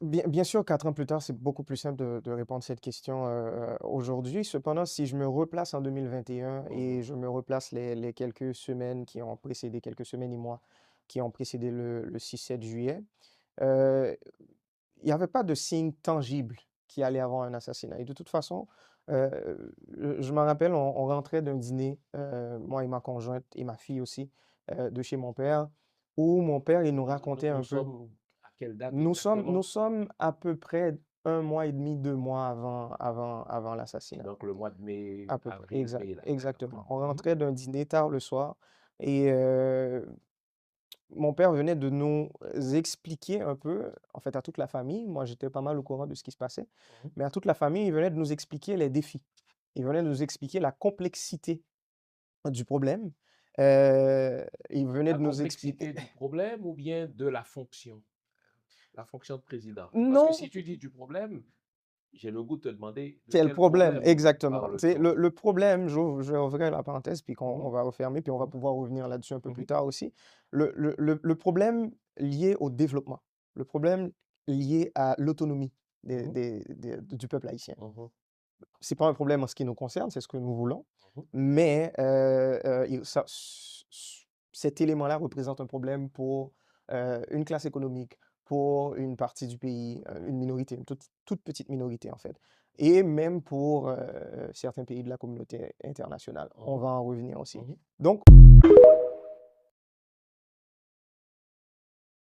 Bien sûr, 4 ans plus tard, c'est beaucoup plus simple de répondre à cette question, aujourd'hui. Cependant, si je me replace en 2021 Mmh. et je me replace les quelques semaines qui ont précédé, quelques semaines et mois qui ont précédé le 6-7 juillet, heu, il n'y avait pas de signe tangible qu'il allait avoir un assassinat et de toute façon, je m'en rappelle, on rentrait d'un dîner, moi et ma conjointe et ma fille aussi, de chez mon père, où mon père, il nous racontait Nous un peu. sommes à quelle date Nous exactement? sommes à peu près 1 mois et demi, 2 mois avant l'assassinat. Donc le mois de mai, À peu près, avril, mai, là, d'accord. exactement. On Mmh. rentrait d'un dîner tard le soir et mon père venait de nous expliquer un peu, en fait, à toute la famille, moi j'étais pas mal au courant de ce qui se passait, Mmh. mais à toute la famille, il venait de nous expliquer les défis. Il venait de nous expliquer la complexité du problème, il venait La de nous expliquer. complexité du problème ou bien de la fonction? La fonction de président? Parce que Non! si tu dis du problème, j'ai le goût de te demander de Quel quel problème? problème Exactement. Tu sais, parle-t-on? le problème, je vais ouvrir la parenthèse, puis Mmh. on va refermer, puis on va Mmh. pouvoir revenir là-dessus un peu plus Mmh. tard aussi. Le problème lié au développement, le problème lié à l'autonomie Mmh. du peuple haïtien. Mmh. C'est pas un problème en ce qui nous concerne, c'est ce que nous voulons, Mmh. mais cet élément-là représente un problème pour une classe économique, pour une partie du pays, une minorité, une toute petite minorité en fait, et même pour certains pays de la communauté internationale. On Mmh. va en revenir aussi. Mmh. Donc,